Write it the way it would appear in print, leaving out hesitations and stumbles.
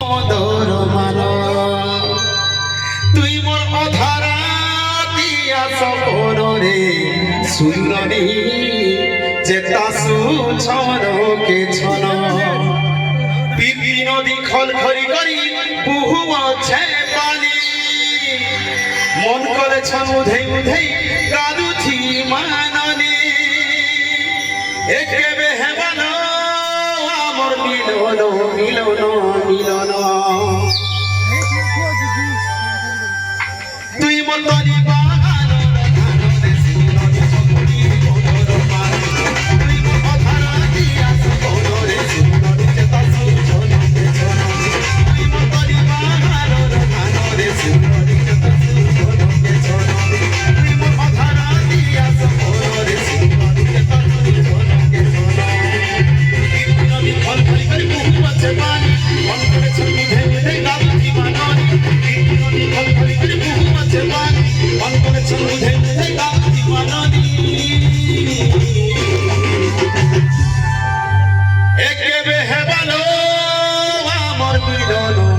মধুর মান তুই মোর অধারা দিয়া সপন রে সুন্দরী যেতা সুছন কে ছন পিপি নদী খলখরি করি বহু আছে পানি মন করে ছন উধেই উধেই কাঁদুছি মাননি একেবে হেবান আমার মিলন মিলন মিলন তুই মোর তরি বাগান একেবে হেবালো আমার মিলন